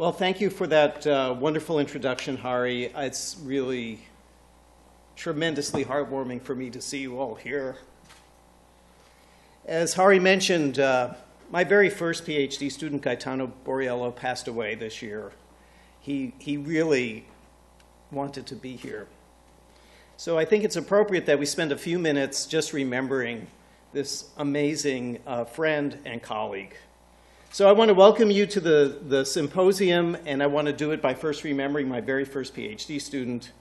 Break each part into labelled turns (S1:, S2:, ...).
S1: Well, thank you for that wonderful introduction, Hari. It's really tremendously heartwarming for me to see you all here. As Hari mentioned, my very first PhD student, Gaetano Borriello, passed away this year. He really wanted to be here. So I think it's appropriate that we spend a few minutes just remembering this amazing friend and colleague. So I want to welcome you to the symposium, and I want to do it by first remembering my very first PhD student,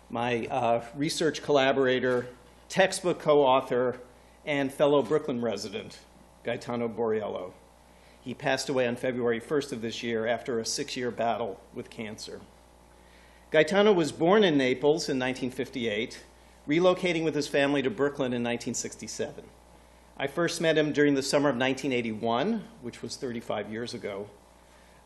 S1: my research collaborator, textbook co-author, and fellow Brooklyn resident, Gaetano Borriello. He passed away on February 1st of this year after a 6-year battle with cancer. Gaetano was born in Naples in 1958, relocating with his family to Brooklyn in 1967. I first met him during the summer of 1981, which was 35 years ago.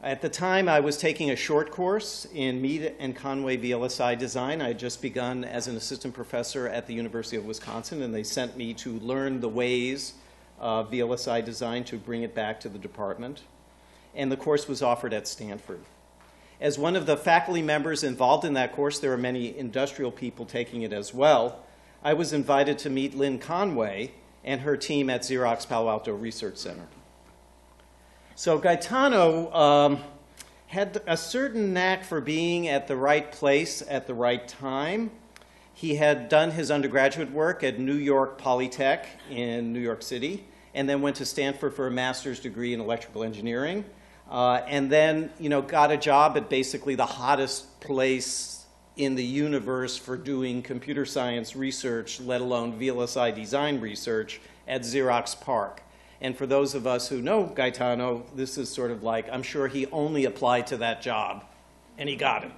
S1: At the time, I was taking a short course in Mead and Conway VLSI design. I had just begun as an assistant professor at the University of Wisconsin, and they sent me to learn the ways of VLSI design to bring it back to the department. And the course was offered at Stanford. As one of the faculty members involved in that course, there were many industrial people taking it as well. I was invited to meet Lynn Conway and her team at Xerox Palo Alto Research Center. So Gaetano had a certain knack for being at the right place at the right time. He had done his undergraduate work at New York Polytech in New York City, and then went to Stanford for a master's degree in electrical engineering, and then got a job at basically the hottest place in the universe for doing computer science research, let alone VLSI design research, at Xerox PARC. And for those of us who know Gaetano, this is sort of like, I'm sure he only applied to that job, and he got it.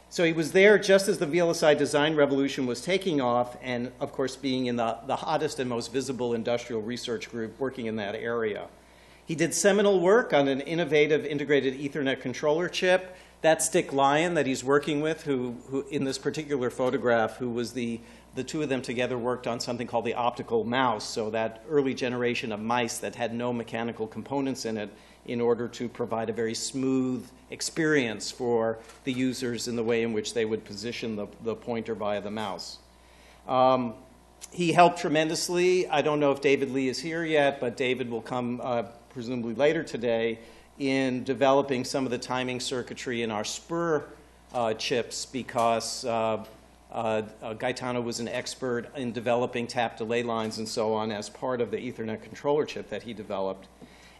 S1: So he was there just as the VLSI design revolution was taking off, and of course being in the hottest and most visible industrial research group working in that area. He did seminal work on an innovative integrated Ethernet controller chip. That Stick Lion that he's working with, who in this particular photograph, who was the two of them together worked on something called the optical mouse, so that early generation of mice that had no mechanical components in it in order to provide a very smooth experience for the users in the way in which they would position the pointer via the mouse. He helped tremendously. I don't know if David Lee is here yet, but David will come presumably later today in developing some of the timing circuitry in our Spur chips, because Gaetano was an expert in developing tap delay lines and so on as part of the Ethernet controller chip that he developed.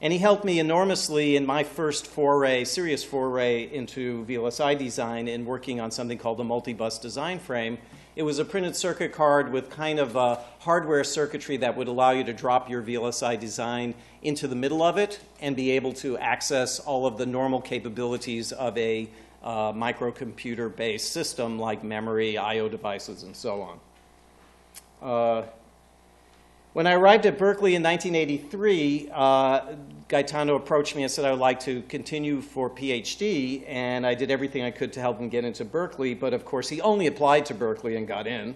S1: And he helped me enormously in my first foray, serious foray into VLSI design, in working on something called the multi-bus design frame. It was a printed circuit card with kind of a hardware circuitry that would allow you to drop your VLSI design into the middle of it and be able to access all of the normal capabilities of a microcomputer-based system like memory, I/O devices, and so on. When I arrived at Berkeley in 1983, Gaetano approached me and said I would like to continue for PhD, and I did everything I could to help him get into Berkeley, but of course he only applied to Berkeley and got in.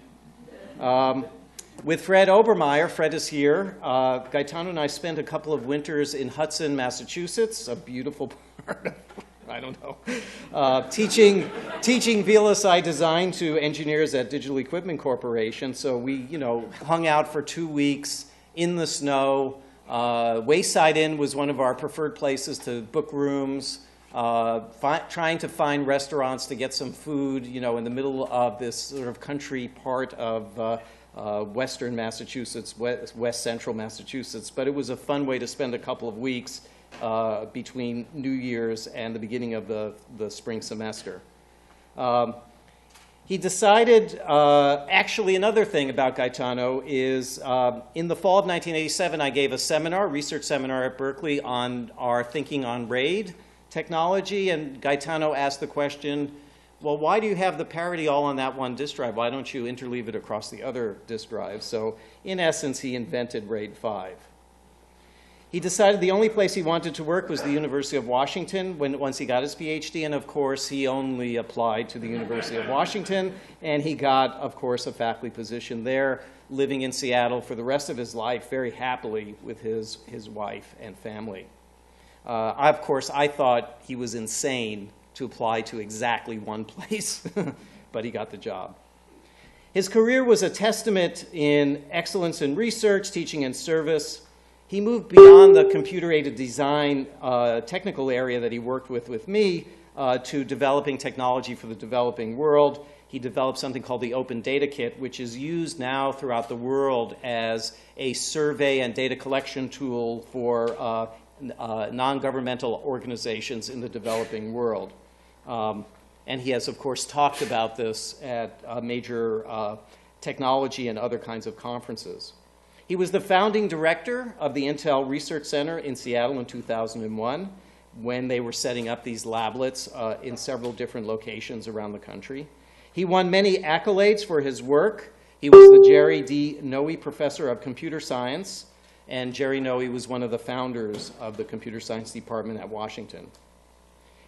S1: With Fred Obermeyer, Fred is here, Gaetano and I spent a couple of winters in Hudson, Massachusetts, a beautiful part of, I don't know, teaching VLSI design to engineers at Digital Equipment Corporation. So we, hung out for 2 weeks in the snow. Wayside Inn was one of our preferred places to book rooms, trying to find restaurants to get some food, in the middle of this sort of country part of western Massachusetts, west central Massachusetts. But it was a fun way to spend a couple of weeks between New Year's and the beginning of the spring semester. He decided, actually another thing about Gaetano is in the fall of 1987 I gave a seminar, research seminar at Berkeley on our thinking on RAID technology, and Gaetano asked the question, well, why do you have the parity all on that one disk drive? Why don't you interleave it across the other disk drives? So in essence he invented RAID 5. He decided the only place he wanted to work was the University of Washington once he got his PhD, and of course he only applied to the University of Washington, and he got, of course, a faculty position there, living in Seattle for the rest of his life very happily with his wife and family. Of course, I thought he was insane to apply to exactly one place, but he got the job. His career was a testament in excellence in research, teaching, and service. He moved beyond the computer-aided design technical area that he worked with me to developing technology for the developing world. He developed something called the Open Data Kit, which is used now throughout the world as a survey and data collection tool for non-governmental organizations in the developing world. And he has, of course, talked about this at major technology and other kinds of conferences. He was the founding director of the Intel Research Center in Seattle in 2001 when they were setting up these lablets in several different locations around the country. He won many accolades for his work. He was the Jerry D. Noe Professor of Computer Science, and Jerry Noe was one of the founders of the Computer Science Department at Washington.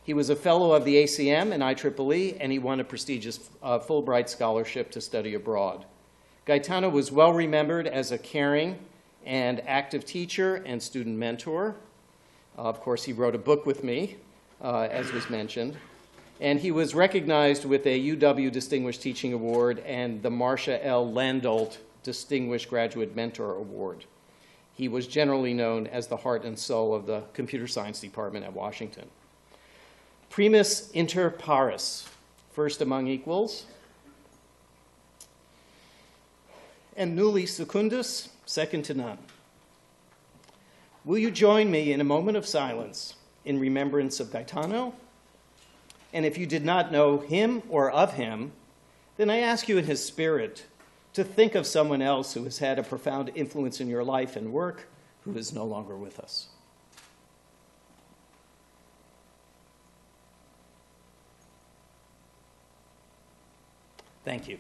S1: He was a fellow of the ACM and IEEE, and he won a prestigious Fulbright scholarship to study abroad. Gaetano was well remembered as a caring and active teacher and student mentor. Of course, he wrote a book with me, as was mentioned. And he was recognized with a UW Distinguished Teaching Award and the Marcia L. Landolt Distinguished Graduate Mentor Award. He was generally known as the heart and soul of the Computer Science Department at Washington. Primus inter pares, first among equals. And nulli secundus, second to none. Will you join me in a moment of silence in remembrance of Gaetano? And if you did not know him or of him, then I ask you in his spirit to think of someone else who has had a profound influence in your life and work who is no longer with us. Thank you.